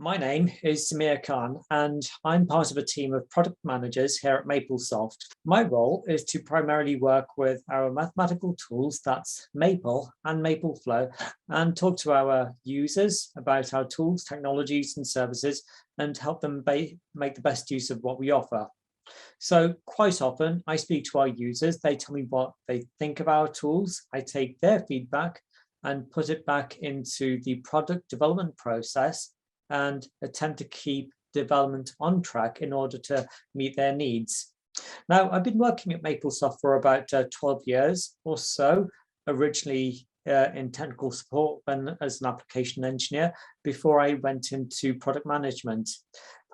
My name is Samir Khan, and I'm part of a team of product managers here at Maplesoft. My role is to primarily work with our mathematical tools, that's Maple and Mapleflow, and talk to our users about our tools, technologies, and services, and help them make the best use of what we offer. So quite often I speak to our users, they tell me what they think of our tools, I take their feedback and put it back into the product development process and attempt to keep development on track in order to meet their needs. Now, I've been working at Maplesoft for about 12 years or so, originally in technical support and as an application engineer before I went into product management.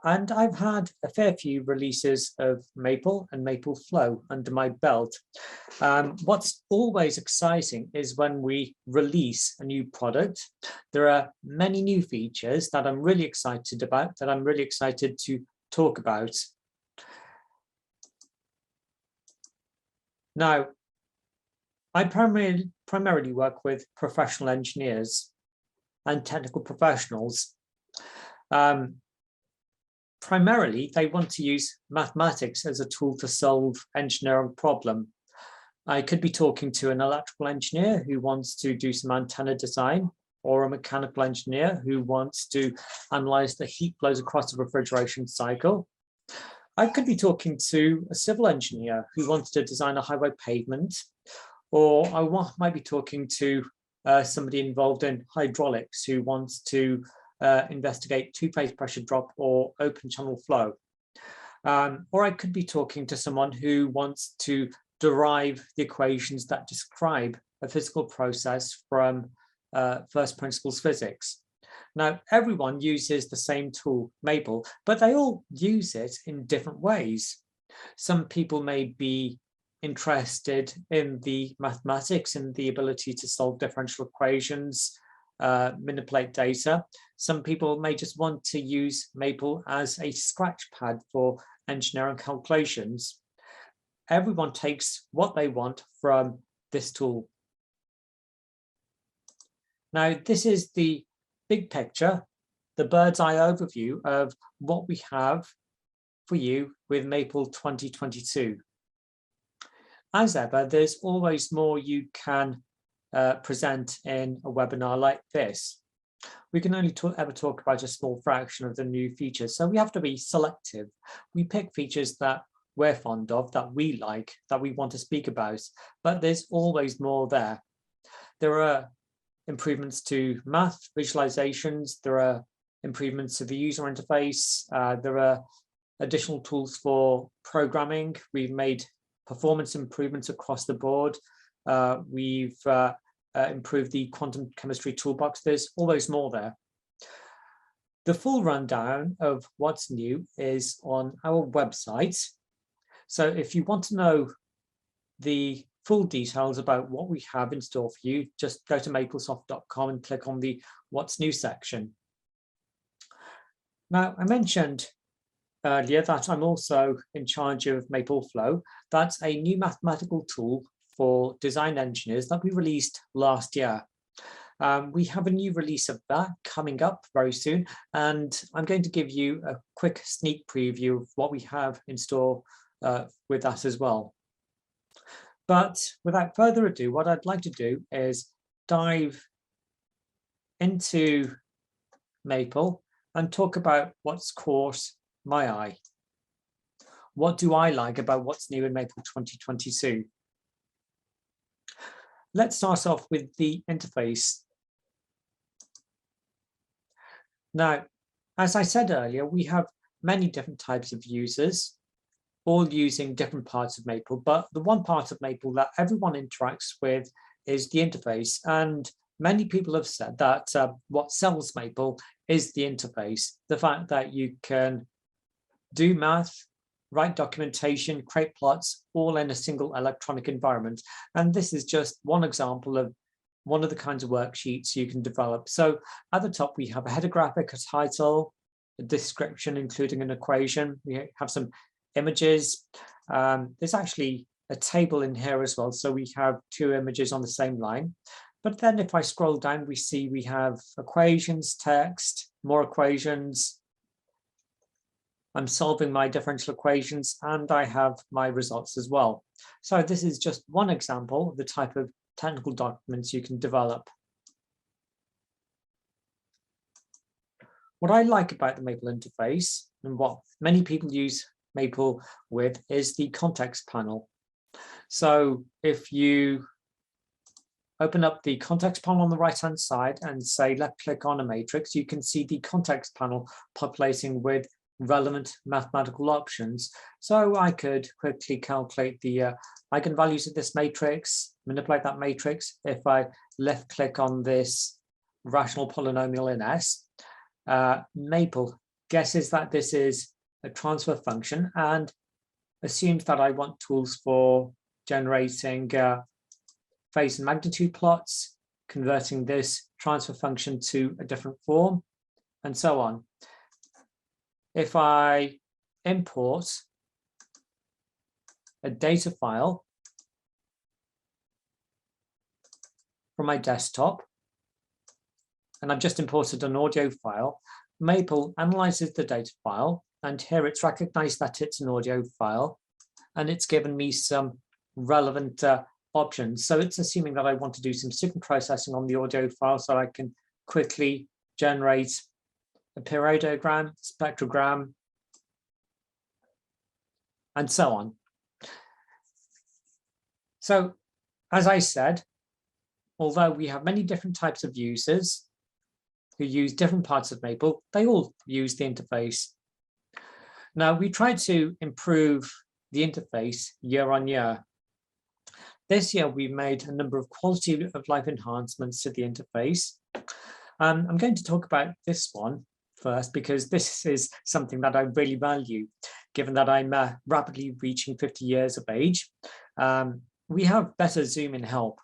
And I've had a fair few releases of Maple and Mapleflow under my belt. What's always exciting is when we release a new product. There are many new features that I'm really excited about, that I'm really excited to talk about. Now, I primarily work with professional engineers and technical professionals. Primarily, they want to use mathematics as a tool to solve engineering problem. I could be talking to an electrical engineer who wants to do some antenna design, or a mechanical engineer who wants to analyze the heat flows across the refrigeration cycle. I could be talking to a civil engineer who wants to design a highway pavement, or I might be talking to somebody involved in hydraulics who wants to investigate two-phase pressure drop or open channel flow. Or I could be talking to someone who wants to derive the equations that describe a physical process from first principles physics. Now, everyone uses the same tool, Maple, but they all use it in different ways. Some people may be interested in the mathematics and the ability to solve differential equations, manipulate data. Some people may just want to use Maple as a scratch pad for engineering calculations. Everyone takes what they want from this tool. Now, this is the big picture, the bird's eye overview of what we have for you with Maple 2022. As ever, there's always more you can present in a webinar like this. We can only ever talk about a small fraction of the new features, so we have to be selective. We pick features that we're fond of, that we like, that we want to speak about, but there's always more there. There are improvements to math visualizations, there are improvements to the user interface, there are additional tools for programming. We've made performance improvements across the board. We've improved the quantum chemistry toolbox. There's always more there. The full rundown of what's new is on our website. So if you want to know the full details about what we have in store for you, just go to maplesoft.com and click on the What's New section. Now, I mentioned earlier that I'm also in charge of Mapleflow. That's a new mathematical tool for design engineers that we released last year. We have a new release of that coming up very soon, and I'm going to give you a quick sneak preview of what we have in store with that as well. But without further ado, what I'd like to do is dive into Maple and talk about what's caught my eye. What do I like about what's new in Maple 2022? Let's start off with the interface. Now, as I said earlier, we have many different types of users, all using different parts of Maple, but the one part of Maple that everyone interacts with is the interface. And many people have said that what sells Maple is the interface, the fact that you can do math, write documentation, create plots, all in a single electronic environment. And this is just one example of one of the kinds of worksheets you can develop. So at the top, we have a header graphic, a title, a description, including an equation. We have some images. There's actually a table in here as well. So we have two images on the same line. But then if I scroll down, we see we have equations, text, more equations. I'm solving my differential equations, and I have my results as well. So this is just one example of the type of technical documents you can develop. What I like about the Maple interface, and what many people use Maple with, is the context panel. So if you open up the context panel on the right-hand side and say left click on a matrix, you can see the context panel populating with relevant mathematical options. So I could quickly calculate the eigenvalues of this matrix, manipulate that matrix. If I left click on this rational polynomial in S, Maple guesses that this is a transfer function and assumes that I want tools for generating phase and magnitude plots, converting this transfer function to a different form, and so on. If I import a data file from my desktop, and I've just imported an audio file, Maple analyzes the data file, and here it's recognized that it's an audio file, and it's given me some relevant options. So it's assuming that I want to do some signal processing on the audio file, so I can quickly generate a periodogram, spectrogram, and so on. So, as I said, although we have many different types of users who use different parts of Maple, they all use the interface. Now, we try to improve the interface year on year. This year, we made a number of quality of life enhancements to the interface. I'm going to talk about this one first, because this is something that I really value, given that I'm rapidly reaching 50 years of age. We have better zoom in help.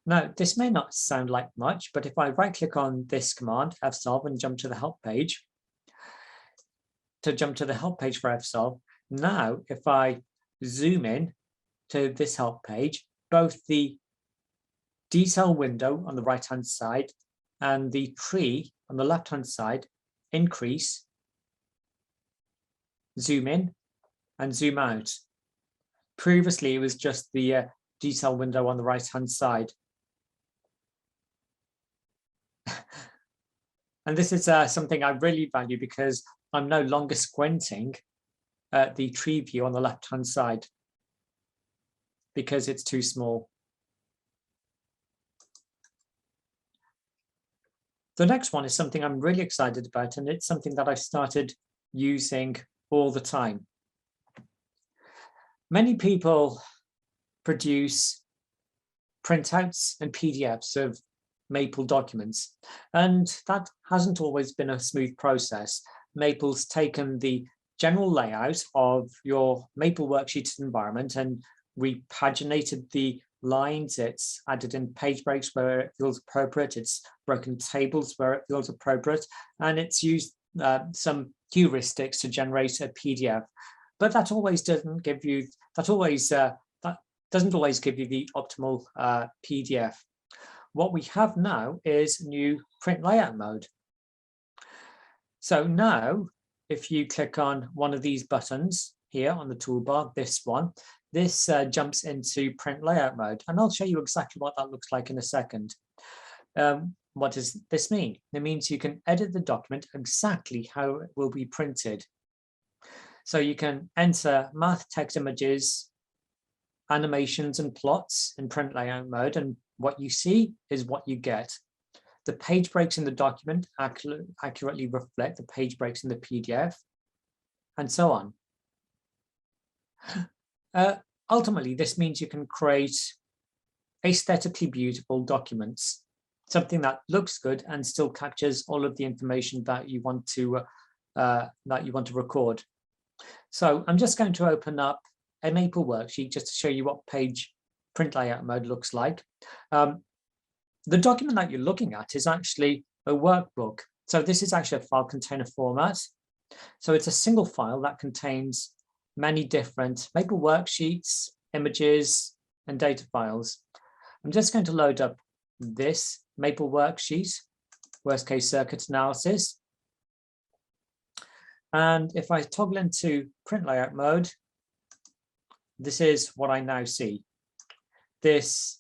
Now, this may not sound like much, but if I right-click on this command, fsolve, and jump to the help page, for fsolve, now if I zoom in to this help page, both the detail window on the right-hand side and the tree on the left-hand side increase, zoom in, and zoom out. Previously, it was just the detail window on the right-hand side. And this is something I really value, because I'm no longer squinting at the tree view on the left-hand side, because it's too small. The next one is something I'm really excited about, and it's something that I started using all the time. Many people produce printouts and PDFs of Maple documents, and that hasn't always been a smooth process. Maple's taken the general layout of your Maple worksheet environment and repaginated the lines. It's added in page breaks where it feels appropriate. It's broken tables where it feels appropriate, and it's used some heuristics to generate a PDF. But that always doesn't give you that doesn't always give you the optimal PDF. What we have now is new print layout mode. So now, if you click on one of these buttons here on the toolbar, this one, this jumps into print layout mode, and I'll show you exactly what that looks like in a second. What does this mean? It means you can edit the document exactly how it will be printed. So you can enter math, text, images, animations, and plots in print layout mode, and what you see is what you get. The page breaks in the document accurately reflect the page breaks in the PDF, and so on. Ultimately, this means you can create aesthetically beautiful documents, something that looks good and still captures all of the information that you want to record. So I'm just going to open up a Maple worksheet just to show you what page print layout mode looks like. The document that you're looking at is actually a workbook. So this is actually a file container format. So it's a single file that contains many different Maple worksheets, images, and data files. I'm just going to load up this Maple worksheet, worst case circuit analysis, And if I toggle into print layout mode, this is what I now see. This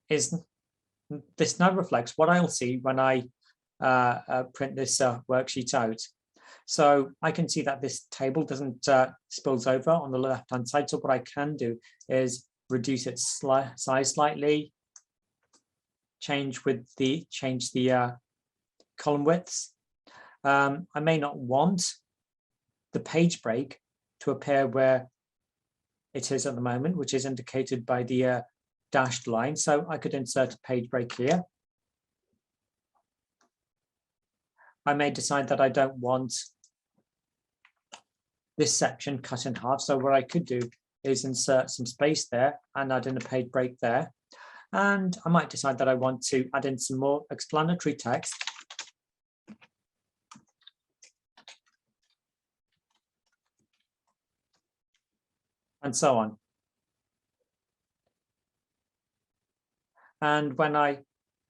now reflects what I'll see when I print this worksheet out. So I can see that this table doesn't spills over on the left-hand side. So what I can do is reduce its size slightly, change the column widths. I may not want the page break to appear where it is at the moment, which is indicated by the dashed line. So I could insert a page break here. I may decide that I don't want this section cut in half. So what I could do is insert some space there and add in a page break there. And I might decide that I want to add in some more explanatory text. And so on. And when I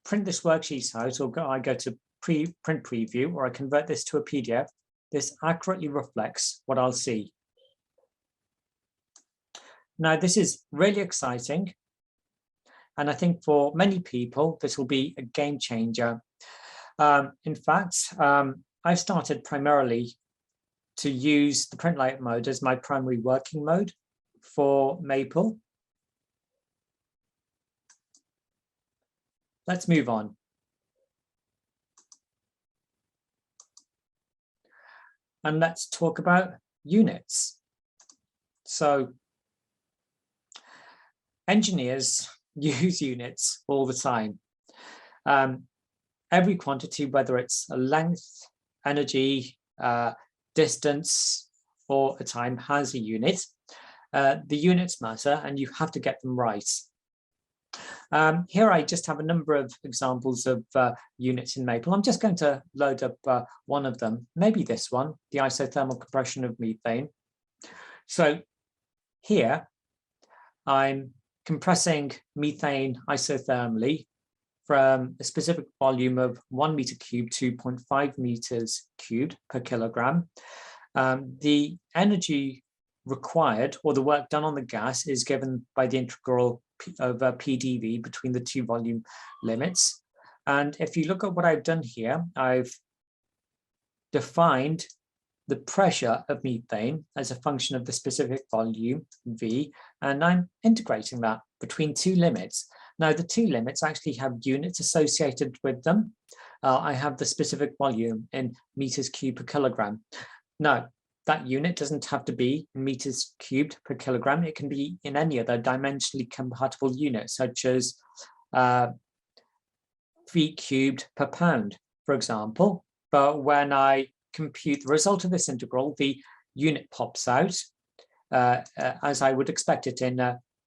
print this worksheet out, or I go to print preview, or I convert this to a PDF, this accurately reflects what I'll see. Now, this is really exciting. And I think for many people, this will be a game changer. In fact, I've started primarily to use the print layout mode as my primary working mode for Maple. Let's move on. And let's talk about units. So engineers use units all the time. Every quantity, whether it's a length, energy, distance, or a time, has a unit. The units matter, and you have to get them right. Here I just have a number of examples of units in Maple. I'm just going to load up one of them, maybe this one, the isothermal compression of methane. So here I'm compressing methane isothermally from a specific volume of 1 meter cubed to 0.5 meters cubed per kilogram. The energy required, or the work done on the gas, is given by the integral of PdV between the two volume limits. And if you look at what I've done here, I've defined the pressure of methane as a function of the specific volume, V, and I'm integrating that between two limits. Now, the two limits actually have units associated with them. I have the specific volume in meters cubed per kilogram. Now, that unit doesn't have to be in meters cubed per kilogram. It can be in any other dimensionally compatible unit, such as feet cubed per pound, for example. But when I compute the result of this integral, the unit pops out as I would expect it in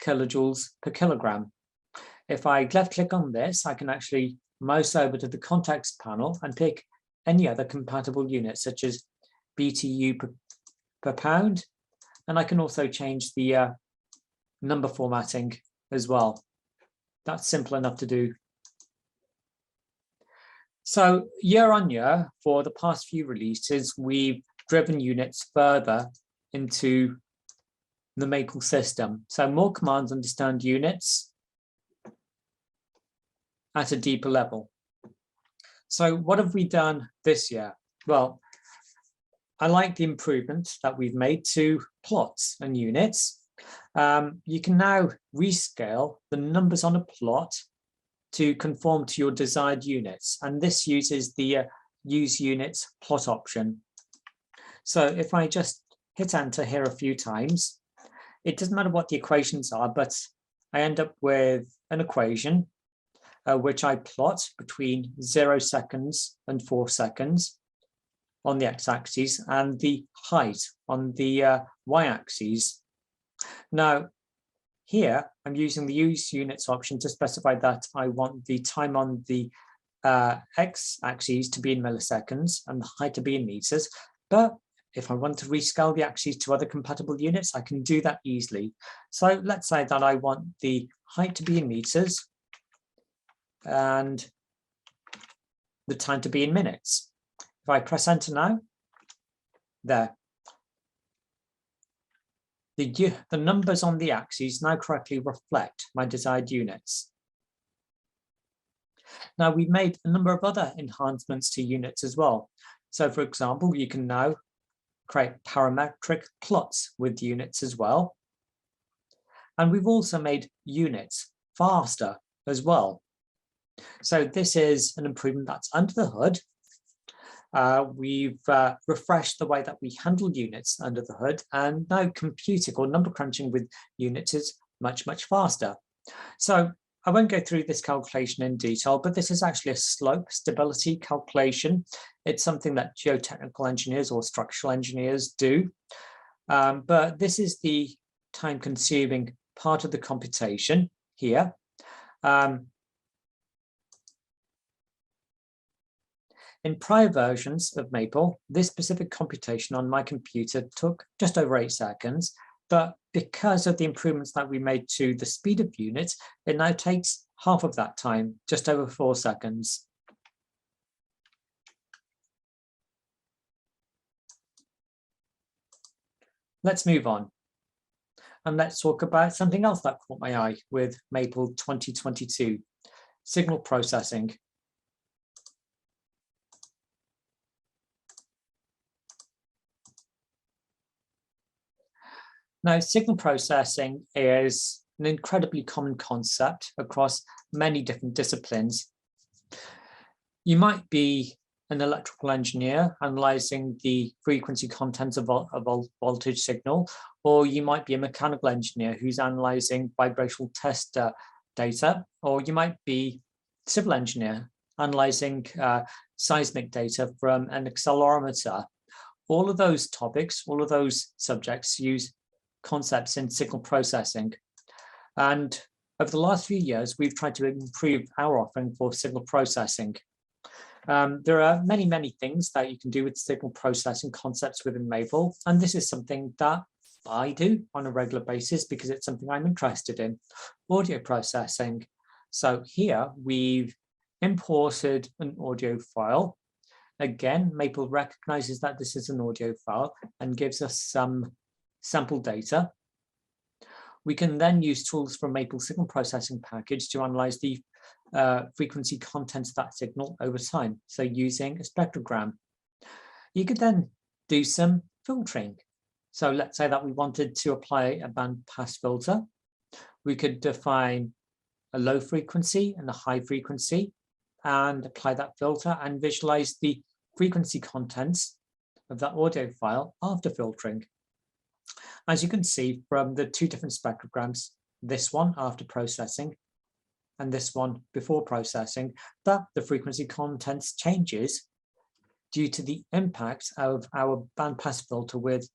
kilojoules per kilogram. If I left click on this, I can actually mouse over to the context panel and pick any other compatible unit, such as BTU per pound. And I can also change the number formatting as well. That's simple enough to do. So year on year, for the past few releases, we've driven units further into the Maple system. So more commands understand units at a deeper level. So what have we done this year? Well, I like the improvement that we've made to plots and units. You can now rescale the numbers on a plot to conform to your desired units. And this uses the use units plot option. So if I just hit enter here a few times, it doesn't matter what the equations are, but I end up with an equation which I plot between 0 seconds and 4 seconds on the x-axis and the height on the y-axis. Now, here, I'm using the use units option to specify that I want the time on the x-axis to be in milliseconds and the height to be in meters. But if I want to rescale the axes to other compatible units, I can do that easily. So let's say that I want the height to be in meters and the time to be in minutes. If I press enter now, there. The numbers on the axes now correctly reflect my desired units. Now we've made a number of other enhancements to units as well. So for example, you can now create parametric plots with units as well. And we've also made units faster as well. So this is an improvement that's under the hood. We've refreshed the way that we handle units under the hood, and now computing or number crunching with units is much, much faster. So I won't go through this calculation in detail, but this is actually a slope stability calculation. It's something that geotechnical engineers or structural engineers do. But this is the time-consuming part of the computation here. In prior versions of Maple, this specific computation on my computer took just over 8 seconds, but because of the improvements that we made to the speed of units, it now takes half of that time, just over 4 seconds. Let's move on. And let's talk about something else that caught my eye with Maple 2022, signal processing. Now, signal processing is an incredibly common concept across many different disciplines. You might be an electrical engineer analyzing the frequency contents of a voltage signal, or you might be a mechanical engineer who's analyzing vibrational test data, or you might be a civil engineer analyzing seismic data from an accelerometer. All of those topics, all of those subjects use concepts in signal processing. And over the last few years, we've tried to improve our offering for signal processing. There are many, many things that you can do with signal processing concepts within Maple, and this is something that I do on a regular basis because it's something I'm interested in, audio processing. So here we've imported an audio file. Again, Maple recognizes that this is an audio file and gives us some sample data. We can then use tools from Maple signal processing package to analyze the frequency contents of that signal over time. So using a spectrogram, you could then do some filtering. So let's say that we wanted to apply a bandpass filter. We could define a low frequency and a high frequency and apply that filter and visualize the frequency contents of that audio file after filtering. As you can see from the two different spectrograms, this one after processing and this one before processing, that the frequency contents changes due to the impact of our bandpass filter with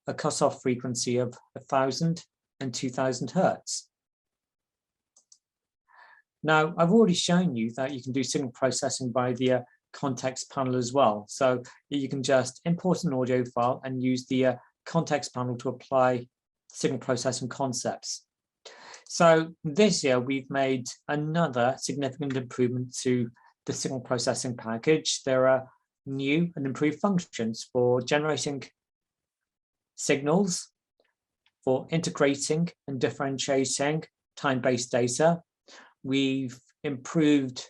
a cutoff frequency of 1000 and 2000 hertz. Now, I've already shown you that you can do signal processing by the context panel as well. So you can just import an audio file and use the context panel to apply signal processing concepts. So this year we've made another significant improvement to the signal processing package. There are new and improved functions for generating signals, for integrating and differentiating time-based data. We've improved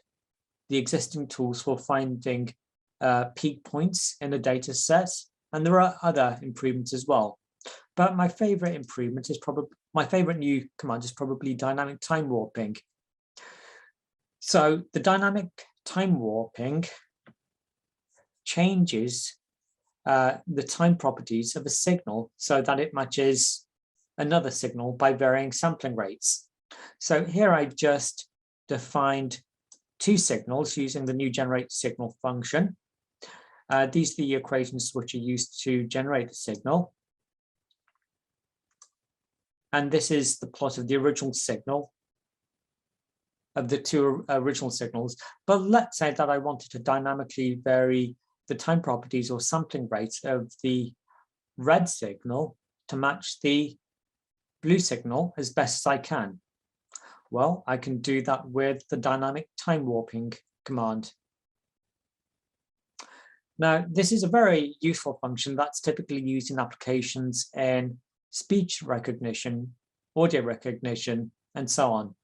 the existing tools for finding peak points in a data set, and there are other improvements as well. But my favorite improvement is probably, my favorite new command is probably dynamic time warping. So the dynamic time warping changes the time properties of a signal so that it matches another signal by varying sampling rates. So here I've just defined two signals using the new generate signal function. These are the equations which are used to generate the signal. And this is the plot of the original signal, of the two original signals. But let's say that I wanted to dynamically vary the time properties or sampling rate of the red signal to match the blue signal as best as I can. Well, I can do that with the dynamic time warping command. Now, this is a very useful function that's typically used in applications in speech recognition, audio recognition, and so on.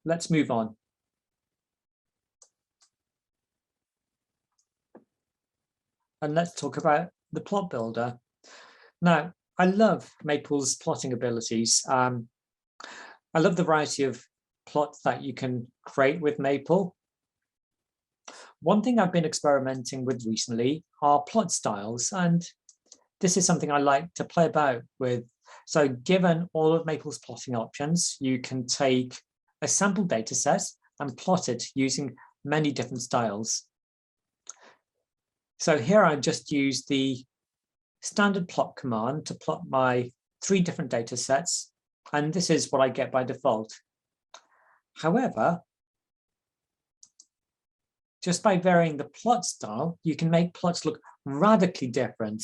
Let's move on. And let's talk about the plot builder. Now, I love Maple's plotting abilities. I love the variety of plots that you can create with Maple. One thing I've been experimenting with recently are plot styles, and this is something I like to play about with. So given all of Maple's plotting options, you can take a sample data set and plot it using many different styles. So here I just use the standard plot command to plot my 3 different data sets, and this is what I get by default. However, just by varying the plot style, you can make plots look radically different.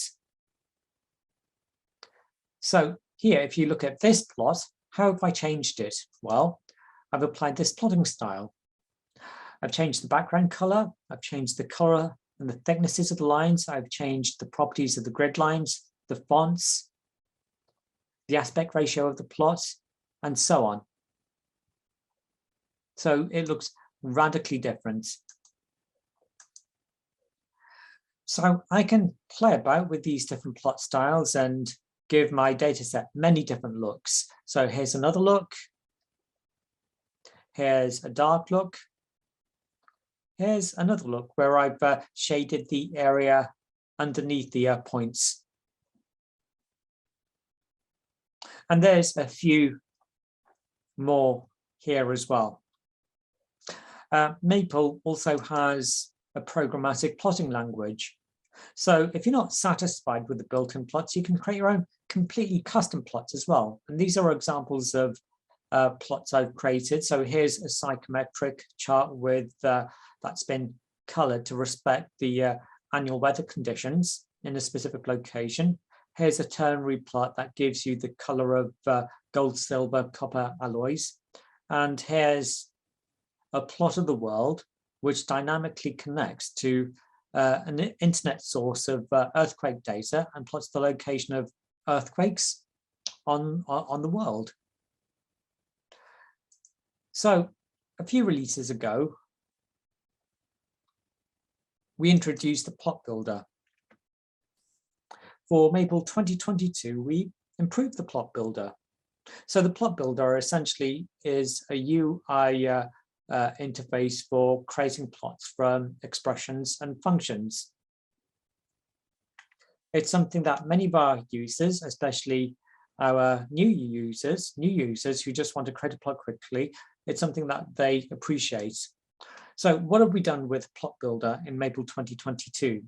So here, if you look at this plot, how have I changed it? Well, I've applied this plotting style. I've changed the background color, I've changed the color and the thicknesses of the lines, I've changed the properties of the grid lines, the fonts, the aspect ratio of the plot, and so on. So it looks radically different. So I can play about with these different plot styles and give my data set many different looks. So here's another look. Here's a dark look. Here's another look where I've shaded the area underneath the points. And there's a few more here as well. Maple also has a programmatic plotting language. So if you're not satisfied with the built-in plots, you can create your own completely custom plots as well. And these are examples of plots I've created. So here's a psychometric chart with that's been colored to respect the annual weather conditions in a specific location. Here's a ternary plot that gives you the color of gold, silver, copper alloys. And here's a plot of the world which dynamically connects to an internet source of earthquake data and plots the location of earthquakes on the world. So a few releases ago, we introduced the plot builder. For Maple 2022, we improved the plot builder. So the plot builder essentially is a UI interface for creating plots from expressions and functions. It's something that many of our users, especially our new users who just want to create a plot quickly, it's something that they appreciate. So what have we done with Plot Builder in Maple 2022?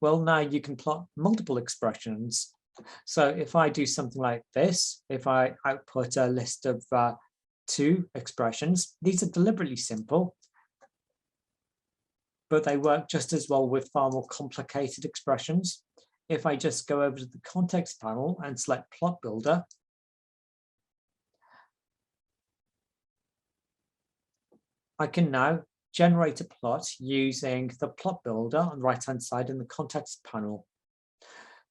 Well, now you can plot multiple expressions. So if I do something like this, if I output a list of 2 expressions, these are deliberately simple, but they work just as well with far more complicated expressions. If I just go over to the context panel and select Plot Builder, I can now generate a plot using the Plot Builder on the right-hand side in the context panel.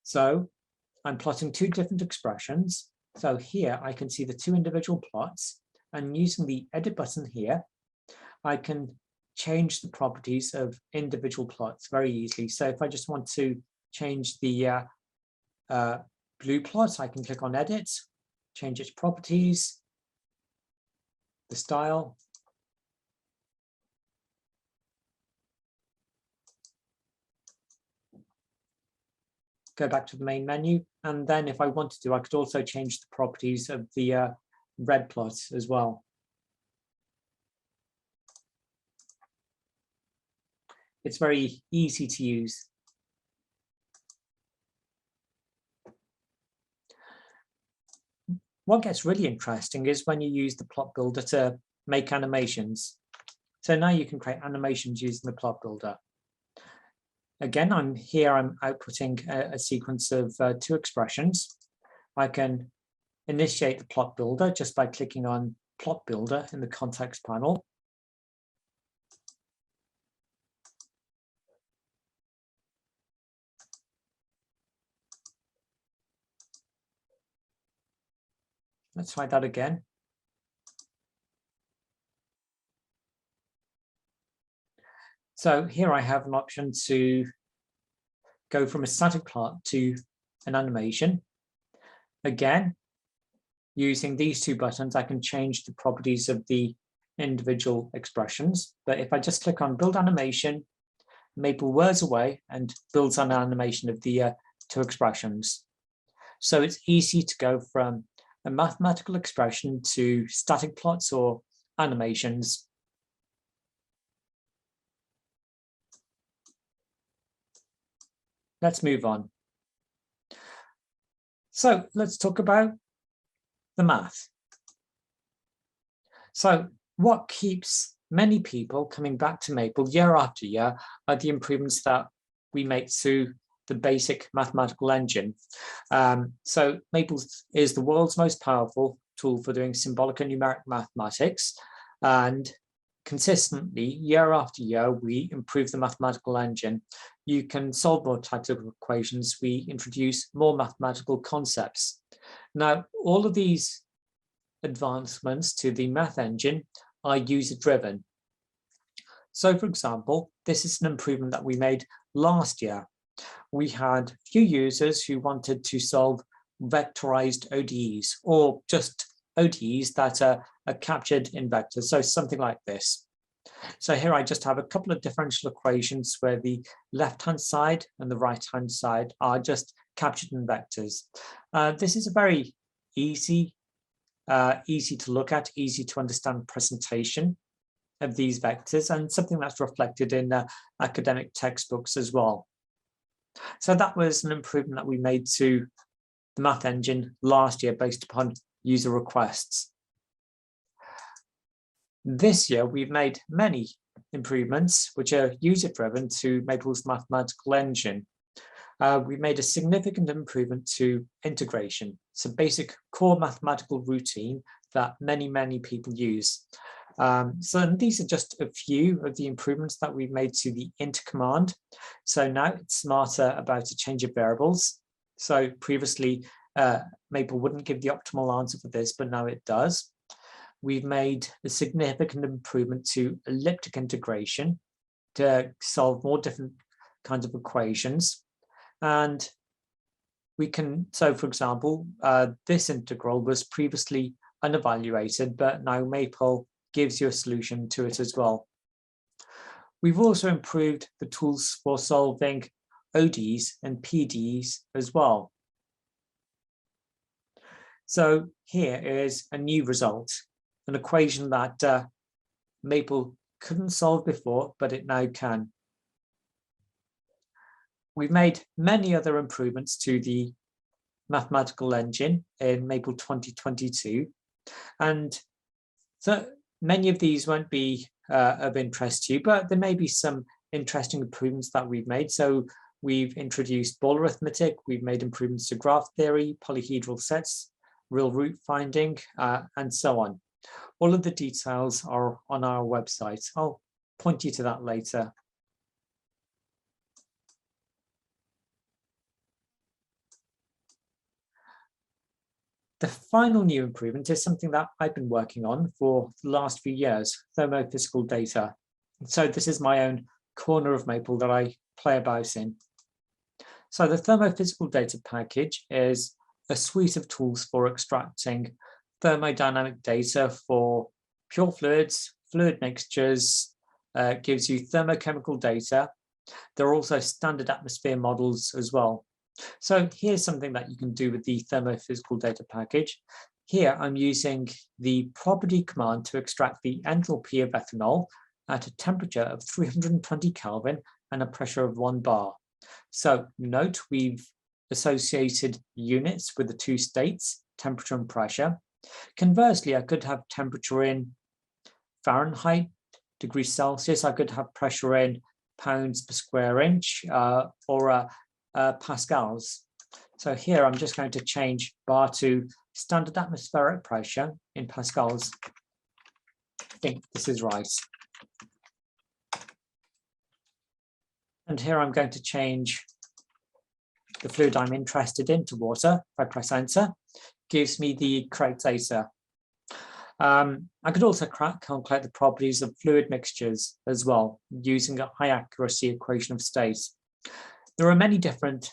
So I'm plotting 2 different expressions. So here I can see the 2 individual plots, and using the edit button here, I can change the properties of individual plots very easily. So if I just want to change the blue plot, I can click on edit, change its properties, the style. Go back to the main menu, and then if I wanted to, I could also change the properties of the red plot as well. It's very easy to use. What gets really interesting is when you use the plot builder to make animations. So now you can create animations using the plot builder. Again, I'm outputting a sequence of 2 expressions. I can initiate the plot builder just by clicking on Plot Builder in the context panel. Let's try that again. So here I have an option to go from a static plot to an animation. Again, using these two buttons, I can change the properties of the individual expressions. But if I just click on Build Animation, Maple whirs away and builds an animation of the two expressions. So it's easy to go from a mathematical expression to static plots or animations. Let's move on. So let's talk about the math. So what keeps many people coming back to Maple year after year are the improvements that we make to the basic mathematical engine. So Maple is the world's most powerful tool for doing symbolic and numeric mathematics, and consistently, year after year, we improve the mathematical engine. You can solve more types of equations. We introduce more mathematical concepts. Now, all of these advancements to the math engine are user-driven. So, for example, this is an improvement that we made last year. We had a few users who wanted to solve vectorized ODEs, or just ODEs that are captured in vectors, so something like this. So here I just have a couple of differential equations where the left-hand side and the right-hand side are just captured in vectors. This is a very easy to look at, easy to understand presentation of these vectors, and something that's reflected in academic textbooks as well. So that was an improvement that we made to the math engine last year based upon user requests. This year, we've made many improvements which are user-driven to Maple's mathematical engine. We made a significant improvement to integration, so basic core mathematical routine that many people use. So these are just a few of the improvements that we've made to the int command. So now it's smarter about a change of variables. So previously, Maple wouldn't give the optimal answer for this, but now it does. We've made a significant improvement to elliptic integration to solve more different kinds of equations. And we can, so for example, this integral was previously unevaluated, but now Maple gives you a solution to it as well. We've also improved the tools for solving ODEs and PDEs as well. So here is a new result, an equation that Maple couldn't solve before, but it now can. We've made many other improvements to the mathematical engine in Maple 2022, and so many of these won't be of interest to you, but there may be some interesting improvements that we've made. So we've introduced ball arithmetic, we've made improvements to graph theory, polyhedral sets, real root finding, and so on. All of the details are on our website. I'll point you to that later. The final new improvement is something that I've been working on for the last few years, thermophysical data. So this is my own corner of Maple that I play about in. So the thermophysical data package is a suite of tools for extracting thermodynamic data for pure fluids, fluid mixtures, gives you thermochemical data. There are also standard atmosphere models as well. So here's something that you can do with the thermophysical data package. Here I'm using the property command to extract the enthalpy of ethanol at a temperature of 320 Kelvin and a pressure of 1 bar. So note we've associated units with the two states, temperature and pressure. Conversely, I could have temperature in Fahrenheit, degrees Celsius. I could have pressure in pounds per square inch or pascals. So here I'm just going to change bar to standard atmospheric pressure in pascals. I think this is right. And here I'm going to change the fluid I'm interested in to water. If I press enter, gives me the correct data. I could also calculate the properties of fluid mixtures as well, using a high accuracy equation of state. There are many different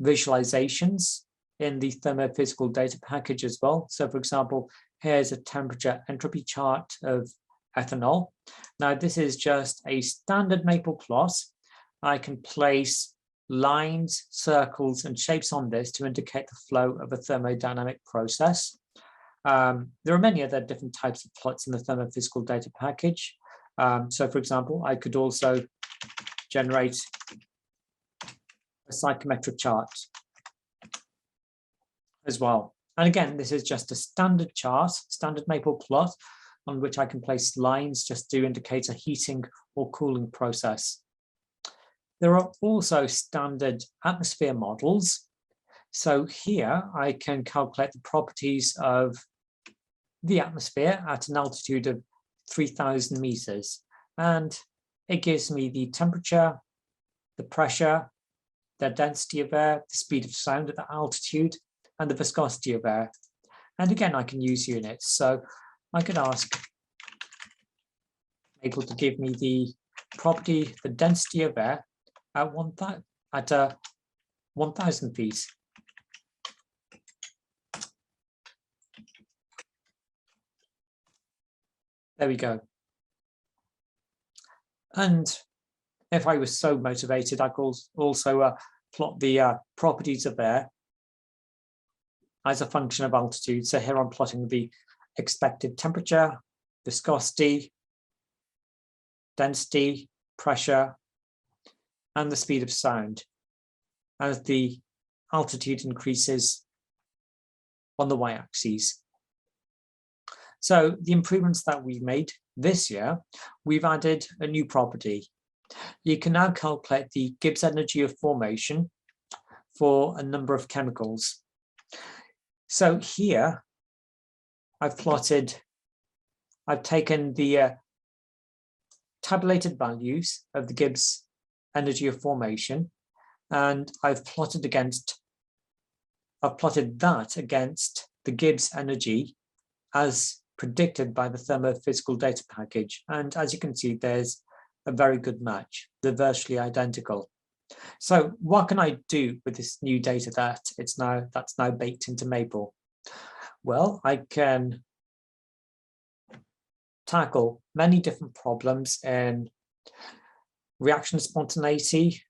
visualizations in the thermophysical data package as well. So for example, here's a temperature entropy chart of ethanol. Now this is just a standard maple plot. I can place lines, circles, and shapes on this to indicate the flow of a thermodynamic process. There are many other different types of plots in the thermophysical data package. So for example, I could also generate a psychometric chart as well. And again, this is just a standard chart, standard maple plot, on which I can place lines just to indicate a heating or cooling process. There are also standard atmosphere models. So here I can calculate the properties of the atmosphere at an altitude of 3,000 meters. And it gives me the temperature, the pressure, the density of air, the speed of sound at that altitude, and the viscosity of air. And again, I can use units. So I could ask Maple to give me the property, the density of air at 1,000 feet. There we go. And if I was so motivated, I could also plot the properties of air as a function of altitude. So here I'm plotting the expected temperature, viscosity, density, pressure, and the speed of sound as the altitude increases on the y-axis. So the improvements that we've made this year, we've added a new property. You can now calculate the Gibbs energy of formation for a number of chemicals. So here I've taken the tabulated values of the Gibbs energy of formation, and I've plotted that against the Gibbs energy as predicted by the thermophysical data package. And as you can see, there's a very good match. They're virtually identical. So what can I do with this new data that's now baked into Maple? Well, I can tackle many different problems in reaction spontaneity,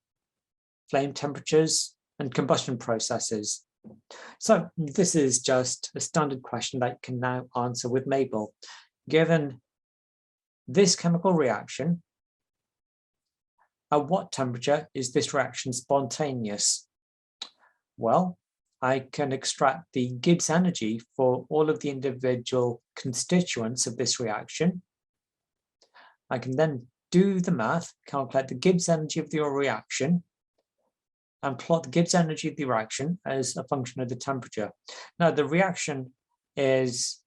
flame temperatures, and combustion processes. So this is just a standard question that you can now answer with Maple. Given this chemical reaction, at what temperature is this reaction spontaneous? Well, I can extract the Gibbs energy for all of the individual constituents of this reaction. I can then do the math, calculate the Gibbs energy of the reaction, and plot the Gibbs energy of the reaction as a function of the temperature. Now, the reaction is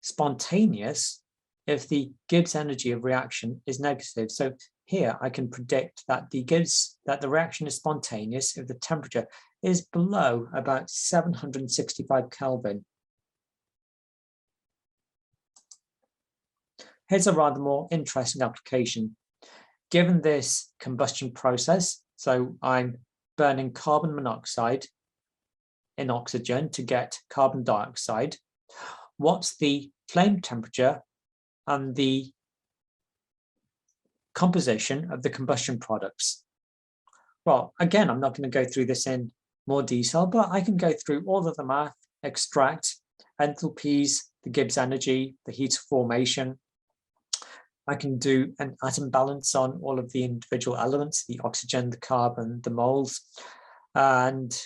spontaneous if the Gibbs energy of reaction is negative. So here I can predict that the reaction is spontaneous if the temperature is below about 765 Kelvin. Here's a rather more interesting application. Given this combustion process, so I'm burning carbon monoxide in oxygen to get carbon dioxide, what's the flame temperature and the composition of the combustion products? Well, again, I'm not going to go through this in more detail, but I can go through all of the math, extract enthalpies, the Gibbs energy, the heat of formation. I can do an atom balance on all of the individual elements, the oxygen, the carbon, the moles, and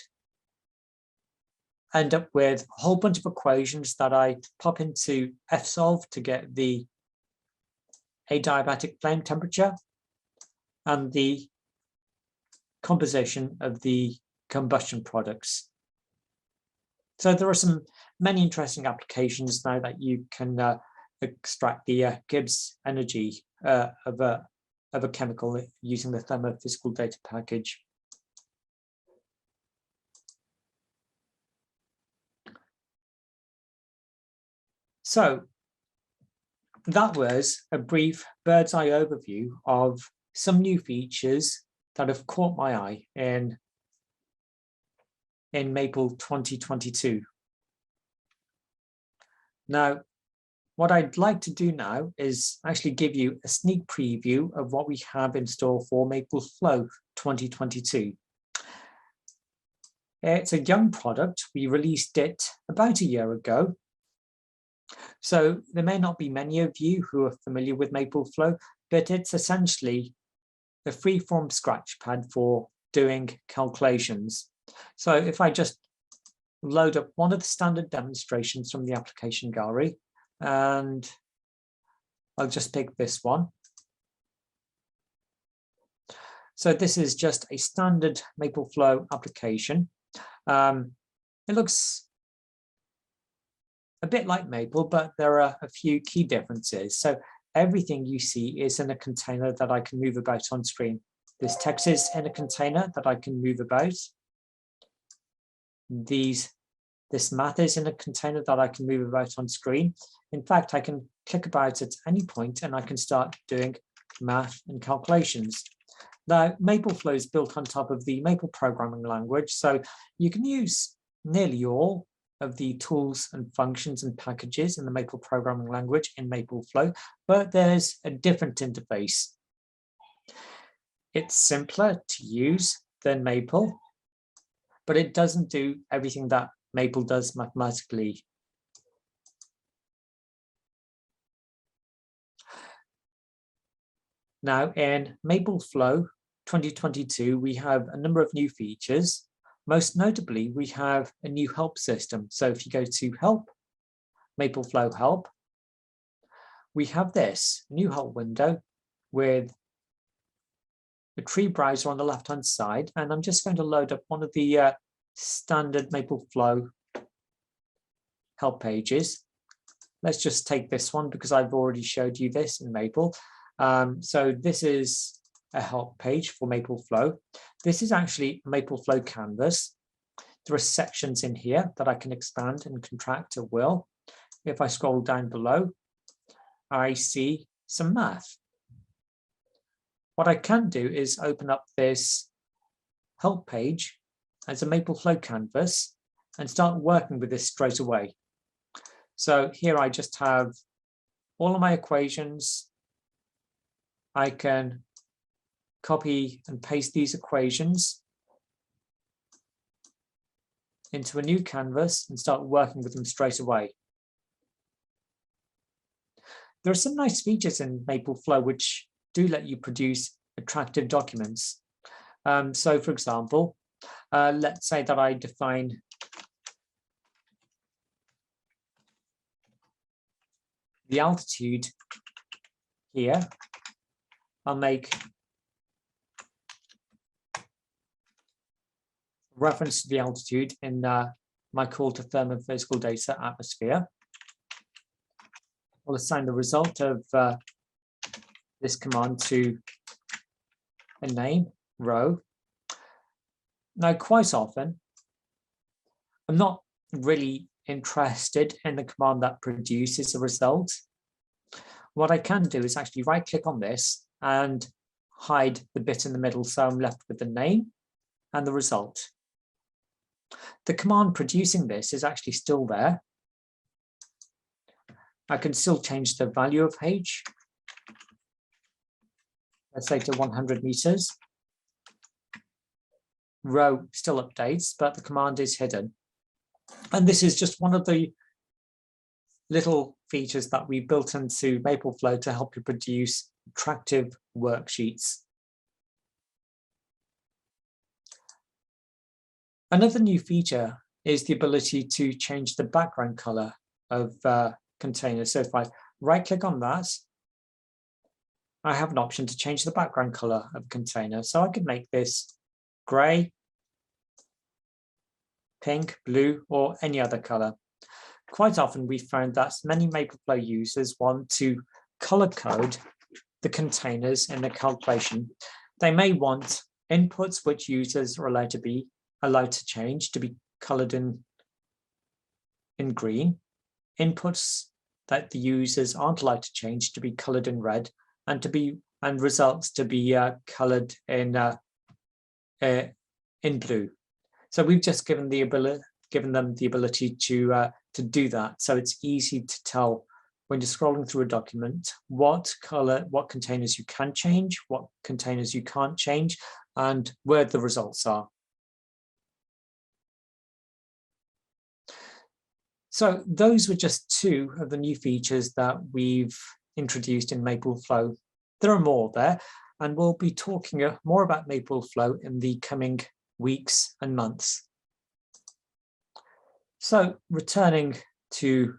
end up with a whole bunch of equations that I pop into FSolve to get the adiabatic flame temperature and the composition of the combustion products. So there are many interesting applications now that you can extract the Gibbs energy of a chemical using the thermophysical data package. So that was a brief bird's eye overview of some new features that have caught my eye in Maple 2022. Now, what I'd like to do now is actually give you a sneak preview of what we have in store for Mapleflow 2022. It's a young product. We released it about a year ago. So there may not be many of you who are familiar with Mapleflow, but it's essentially a free-form scratchpad for doing calculations. So if I just load up one of the standard demonstrations from the application gallery, and I'll just pick this one. So this is just a standard Mapleflow application. It looks a bit like Maple, but there are a few key differences. So everything you see is in a container that I can move about on screen. This text is in a container that I can move about. This math is in a container that I can move about on screen. In fact, I can click about at any point and I can start doing math and calculations. Now, Mapleflow is built on top of the Maple programming language, so you can use nearly all of the tools and functions and packages in the Maple programming language in Mapleflow, but there's a different interface. It's simpler to use than Maple, but it doesn't do everything that Maple does mathematically. Now, in Mapleflow 2022, we have a number of new features. Most notably, we have a new help system. So if you go to Help, Mapleflow Help, we have this new help window with a tree browser on the left-hand side. And I'm just going to load up one of the standard Mapleflow help pages. Let's just take this one because I've already showed you this in Maple. So this is a help page for Mapleflow. This is actually a Mapleflow canvas. There are sections in here that I can expand and contract at will. If I scroll down below, I see some math. What I can do is open up this help page as a Mapleflow canvas and start working with this straight away. So here I just have all of my equations. I can copy and paste these equations into a new canvas and start working with them straight away. There are some nice features in Mapleflow which do let you produce attractive documents. So for example, let's say that I define the altitude here. I'll make reference to the altitude in my call to Thermophysical Data atmosphere. I'll assign the result of this command to a name, row. Now, quite often, I'm not really interested in the command that produces a result. What I can do is actually right-click on this and hide the bit in the middle, so I'm left with the name and the result. The command producing this is actually still there. I can still change the value of h, let's say to 100 meters. Row still updates, but the command is hidden. And this is just one of the little features that we built into Mapleflow to help you produce attractive worksheets. Another new feature is the ability to change the background color of containers. So if I right-click on that, I have an option to change the background color of a container. So I could make this gray, pink, blue, or any other color. Quite often we found that many Mapleflow users want to color code the containers in the calculation. They may want inputs which users are allowed to change to be colored in green, inputs that the users aren't allowed to change to be colored in red, and results to be colored in blue. So we've just given them the ability to do that. So it's easy to tell when you're scrolling through a document what containers you can change, what containers you can't change, and where the results are. So those were just two of the new features that we've introduced in Mapleflow. There are more there, and we'll be talking more about Mapleflow in the coming weeks and months. So returning to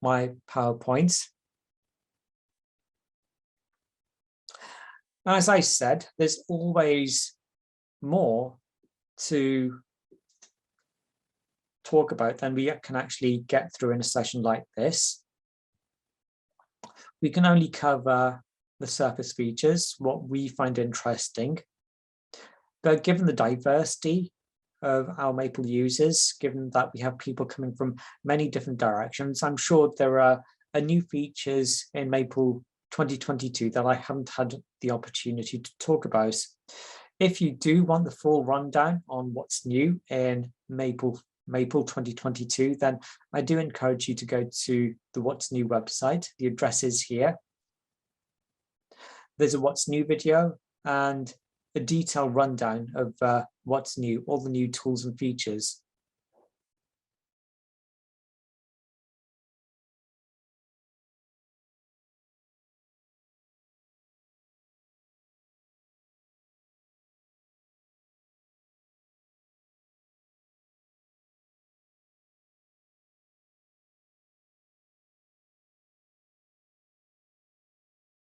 my PowerPoints. As I said, there's always more to talk about than we can actually get through in a session like this. We can only cover the surface features, what we find interesting. But given the diversity of our Maple users, given that we have people coming from many different directions, I'm sure there are new features in Maple 2022 that I haven't had the opportunity to talk about. If you do want the full rundown on what's new in Maple 2022, then I do encourage you to go to the What's New website. The address is here. There's a What's New video and a detailed rundown of what's new, all the new tools and features.